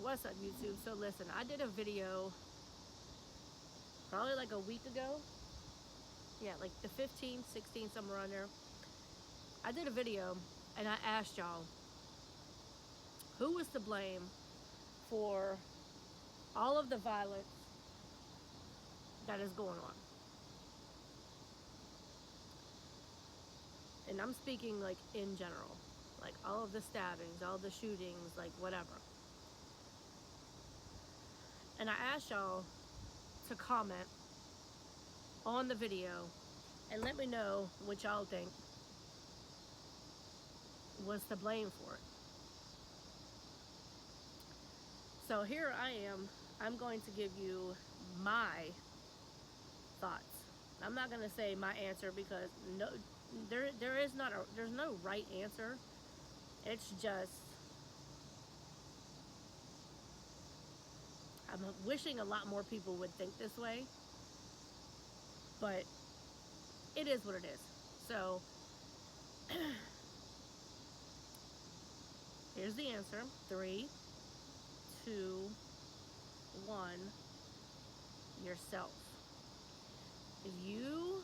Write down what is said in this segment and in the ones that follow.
What's up, YouTube? So listen, I did a video probably like a week ago. Yeah, like the 15th, 16th, somewhere around there. I did a video and I asked y'all who was to blame for all of the violence that is going on. And I'm speaking like in general. Like all of the stabbings, all the shootings, like whatever. And I asked y'all to comment on the video and let me know what y'all think was to blame for it. So here I am. I'm going to give you my thoughts. I'm not going to say my answer because there's no right answer. It's just I'm wishing a lot more people would think this way, but it is what it is. So here's the answer. 3, 2, 1. Yourself. If you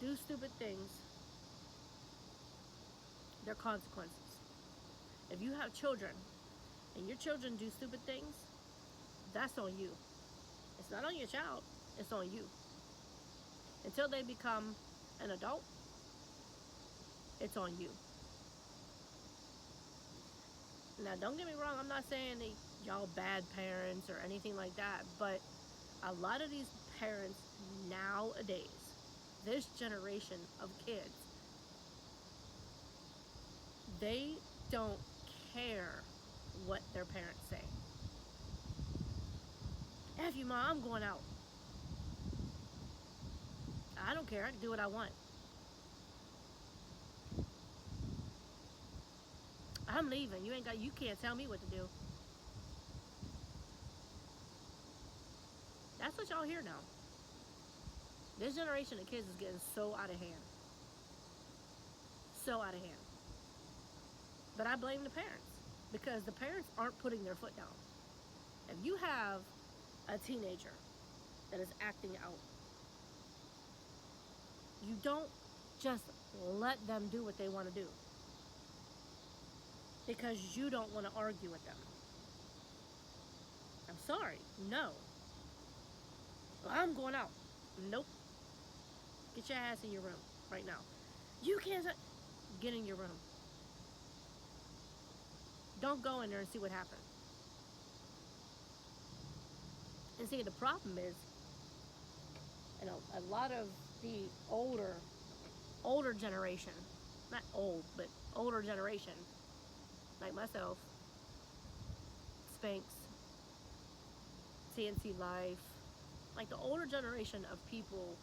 do stupid things, there are consequences. If you have children and your children do stupid things, that's on you. It's not on your child, it's on you. Until they become an adult, it's on you. Now, don't get me wrong, I'm not saying that y'all bad parents or anything like that, but a lot of these parents nowadays, this generation of kids, they don't care what their parents say. F you, Mom, I'm going out. I don't care, I can do what I want. I'm leaving. You can't tell me what to do. That's what y'all hear now. This generation of kids is getting so out of hand. So out of hand. But I blame the parents because the parents aren't putting their foot down. If you have a teenager that is acting out, you don't just let them do what they want to do because you don't want to argue with them. I'm sorry. No. I'm going out. Nope. Get your ass in your room right now. You can't. Get in your room. Don't go in there and see what happens. And see, the problem is, a lot of the older generation, not old, but older generation, like myself, Spanx, TNC Life, like the older generation of people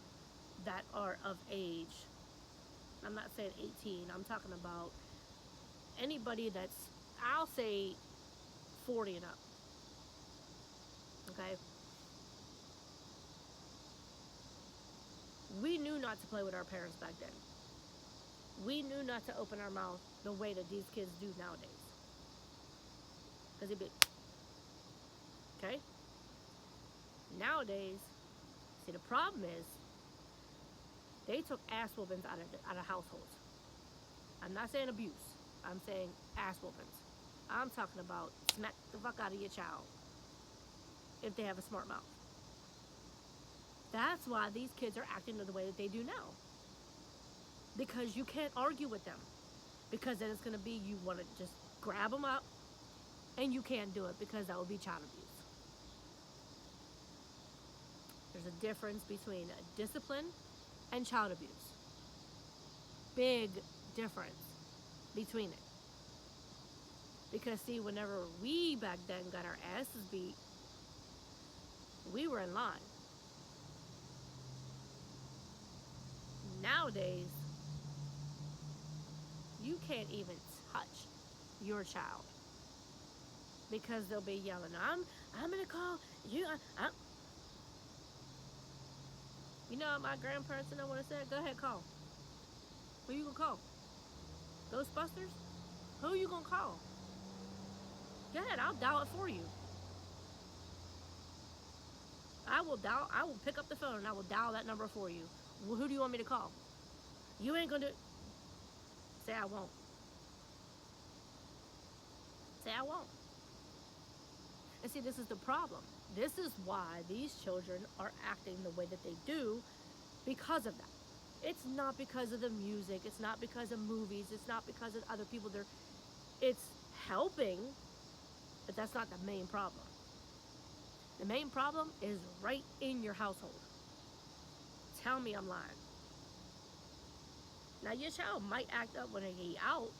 that are of age. I'm not saying 18, I'm talking about anybody that's, I'll say 40 and up. Okay? We knew not to play with our parents back then. We knew not to open our mouth the way that these kids do nowadays. Because it'd be, okay? Nowadays, see, the problem is they took ass whoopings out of households. I'm not saying abuse. I'm saying ass whoopings. I'm talking about smack the fuck out of your child if they have a smart mouth. That's why these kids are acting the way that they do now. Because you can't argue with them. Because then it's going to be you want to just grab them up and you can't do it because that would be child abuse. There's a difference between discipline and child abuse. Big difference between it. Because see, whenever we back then got our asses beat, we were in line. Nowadays, you can't even touch your child because they'll be yelling, I'm gonna call you. You know what my grandparents and I want to say? Go ahead, call. Who you gonna call? Ghostbusters? Who you gonna call? Go ahead, I'll dial it for you. I will pick up the phone and I will dial that number for you. Well, who do you want me to call? You ain't gonna do. Say I won't. Say I won't. And see, this is the problem. This is why these children are acting the way that they do, because of that. It's not because of the music. It's not because of movies. It's not because of other people. It's helping, but that's not the main problem. The main problem is right in your household. Tell me I'm lying. Now, your child might act up when they get out,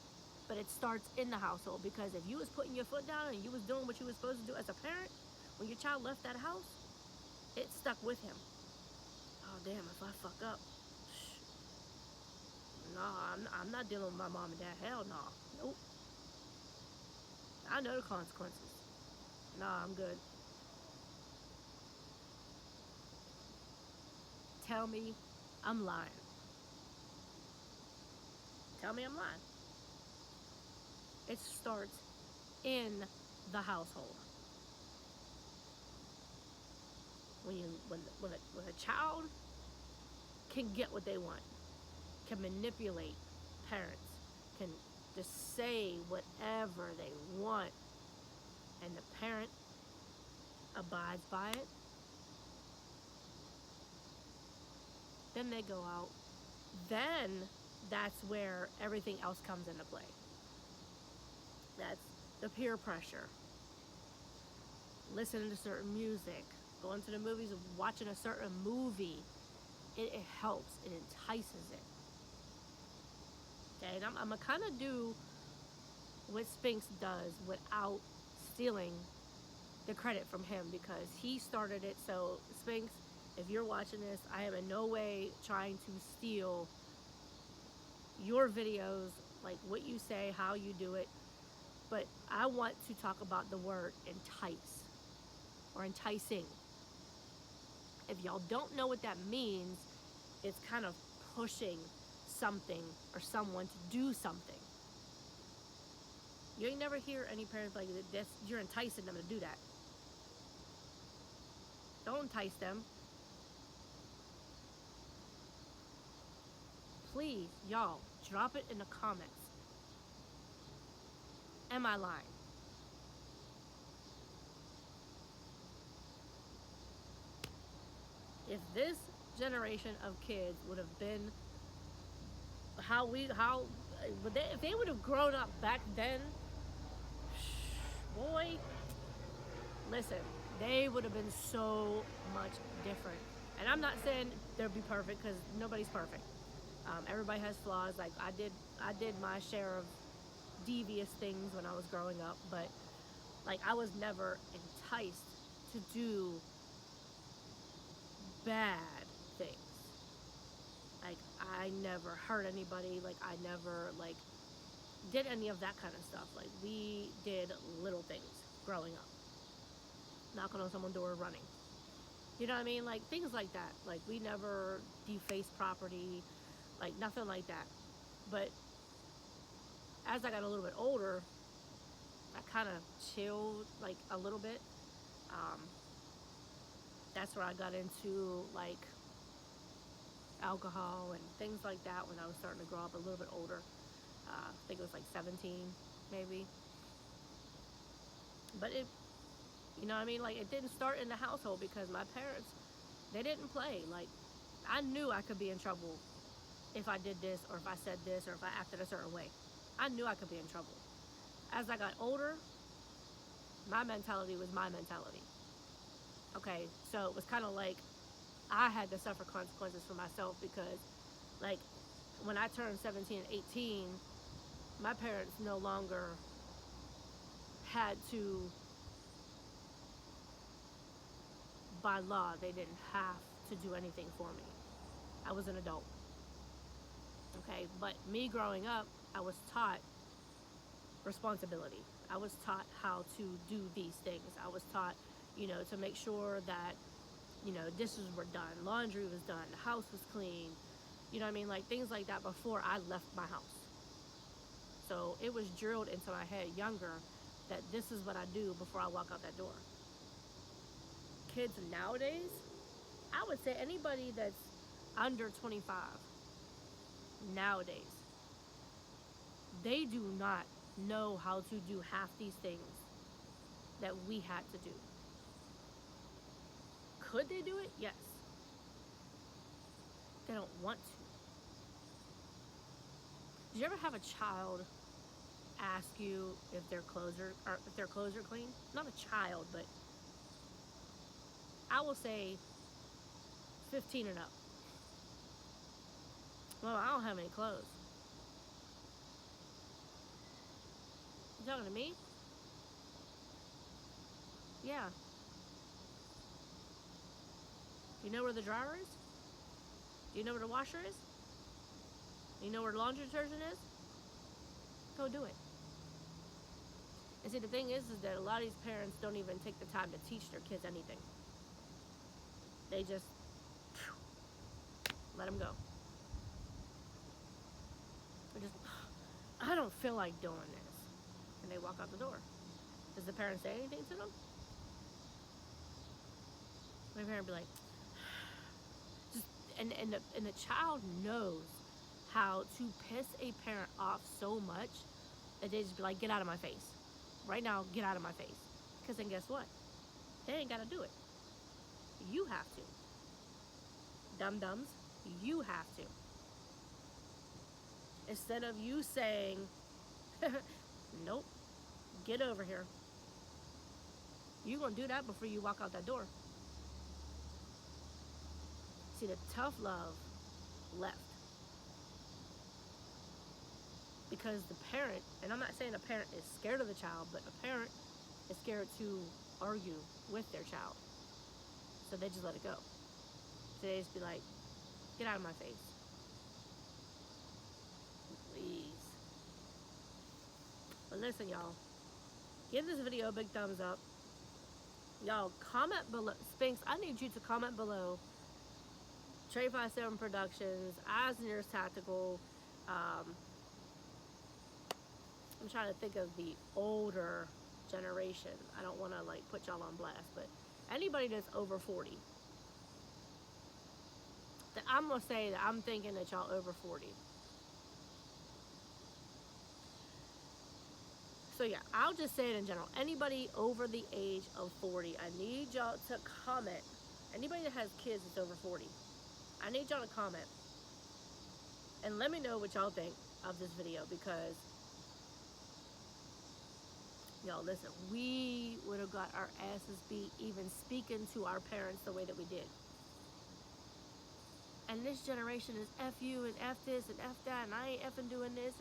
but it starts in the household, because if you was putting your foot down and you was doing what you was supposed to do as a parent, when your child left that house, it stuck with him. Oh, damn, if I fuck up, nah, I'm not dealing with my mom and dad. Hell nah. Nope. I know the consequences. Nah, I'm good. Tell me I'm lying. Tell me I'm lying. It starts in the household. When a child can get what they want, can manipulate parents, can just say whatever they want, and the parent abides by it, then they go out. Then that's where everything else comes into play. That's the peer pressure, listening to certain music, going to the movies, watching a certain movie. It helps, it entices it. Okay, and I'm gonna kind of do what Spinks does without stealing the credit from him, because he started it. So Spinks, if you're watching this, I am in no way trying to steal your videos, like what you say, how you do it. But I want to talk about the word entice, or enticing. If y'all don't know what that means, it's kind of pushing something or someone to do something. You ain't never hear any parents like that. You're enticing them to do that. Don't entice them. Please, y'all, drop it in the comments. Am I lying? If this generation of kids would have been if they would have grown up back then, boy, listen, they would have been so much different. And I'm not saying they'll be perfect, because nobody's perfect. Everybody has flaws. Like I did my share of devious things when I was growing up, but like I was never enticed to do bad things. Like I never hurt anybody. Like I never did any of that kind of stuff. Like we did little things growing up, knocking on someone's door, running. You know what I mean? Like things like that. Like we never defaced property, like nothing like that. But as I got a little bit older, I kind of chilled like a little bit. That's where I got into like alcohol and things like that when I was starting to grow up a little bit older. I think it was like 17 maybe. But it, you know what I mean? Like it didn't start in the household, because my parents, they didn't play. Like I knew I could be in trouble if I did this, or if I said this, or if I acted a certain way. I knew I could be in trouble. As I got older, my mentality was my mentality. Okay, so it was kind of like I had to suffer consequences for myself, because like when I turned 17 and 18, my parents no longer had to, by law, they didn't have to do anything for me. I was an adult. Okay, but me growing up, I was taught responsibility. I was taught how to do these things. I was taught, to make sure that, dishes were done, laundry was done, the house was clean, you know what I mean? Like things like that, before I left my house. So it was drilled into my head younger that this is what I do before I walk out that door. Kids nowadays, I would say anybody that's under 25 nowadays, they do not know how to do half these things that we had to do. Could they do it? Yes. They don't want to. Did you ever have a child ask you if their clothes are clean? Not a child, but I will say 15 and up. Well, I don't have any clothes. You talking to me? Yeah. Do you know where the dryer is? Do you know where the washer is? Do you know where the laundry detergent is? Go do it. And see, the thing is that a lot of these parents don't even take the time to teach their kids anything. They just let them go. They're just, I don't feel like doing this. And they walk out the door. Does the parent say anything to them? My parent be like, just, and the child knows how to piss a parent off so much that they just be like, get out of my face. Right now, get out of my face. Because then guess what? They ain't got to do it. You have to. Dum-dums, you have to. Instead of you saying, nope, get over here. You're going to do that before you walk out that door. See, the tough love left. Because the parent, and I'm not saying a parent is scared of the child, but a parent is scared to argue with their child. So they just let it go. So they just be like, get out of my face. Please. But listen, y'all. Give this video a big thumbs up. Y'all, comment below. Spinks, I need you to comment below. Trey 57 Productions, Eyes and Ears Tactical. I'm trying to think of the older generation. I don't want to like put y'all on blast, but anybody that's over 40. I'm going to say that I'm thinking that y'all over 40. So yeah, I'll just say it in general. Anybody over the age of 40, I need y'all to comment. Anybody that has kids that's over 40, I need y'all to comment. And let me know what y'all think of this video, because y'all, listen, we would have got our asses beat even speaking to our parents the way that we did. And this generation is F you and F this and F that, and I ain't effing doing this,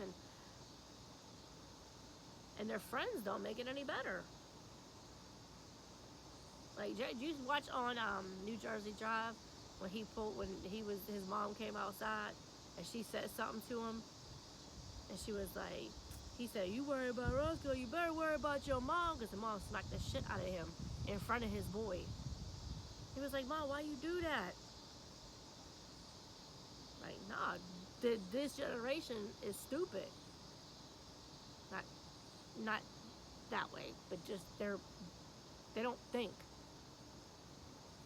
and their friends don't make it any better. Like, did you watch on New Jersey Drive when his mom came outside and she said something to him, and she was like, he said, you worry about Roscoe, you better worry about your mom, because the mom smacked the shit out of him in front of his boy. He was like, Mom, why you do that? Like, nah, this generation is stupid. Not that way, but just they don't think.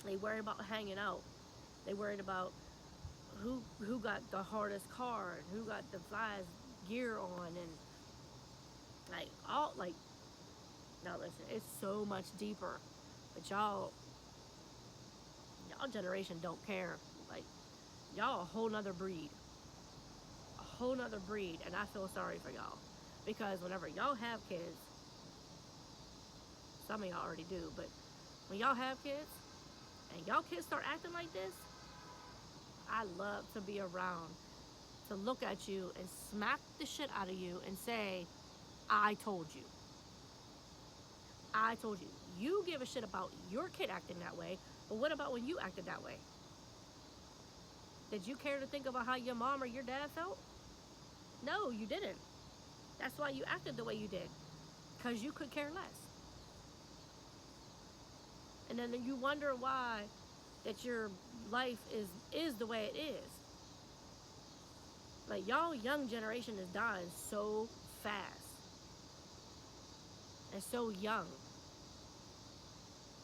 They worry about hanging out. They worried about who got the hardest car, and who got the flyest gear on, and now listen, it's so much deeper. But y'all generation don't care. Like, y'all a whole nother breed. A whole nother breed, and I feel sorry for y'all. Because whenever y'all have kids, some of y'all already do, but when y'all have kids, and y'all kids start acting like this, I love to be around to look at you and smack the shit out of you and say, I told you. I told you. You give a shit about your kid acting that way, but what about when you acted that way? Did you care to think about how your mom or your dad felt? No, you didn't. That's why you acted the way you did, because you could care less. And then you wonder why that your life is the way it is. Like, y'all young generation is dying so fast. and so young.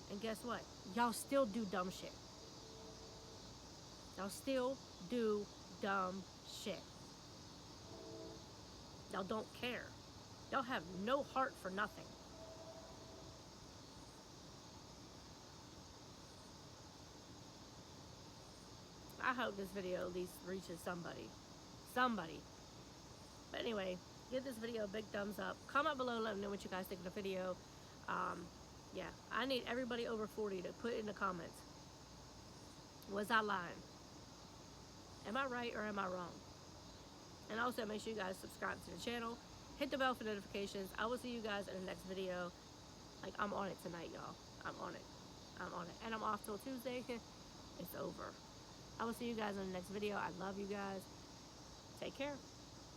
And guess what? Y'all still do dumb shit. Y'all still do dumb shit. Y'all don't care. Y'all have no heart for nothing. I hope this video at least reaches somebody. Somebody. But anyway, give this video a big thumbs up. Comment below, let me know what you guys think of the video. Yeah, I need everybody over 40 to put in the comments. Was I lying? Am I right or am I wrong? And also make sure you guys subscribe to the channel. Hit the bell for notifications. I will see you guys in the next video. Like, I'm on it tonight, y'all. I'm on it. I'm on it. And I'm off till Tuesday. It's over. I will see you guys in the next video. I love you guys. Take care.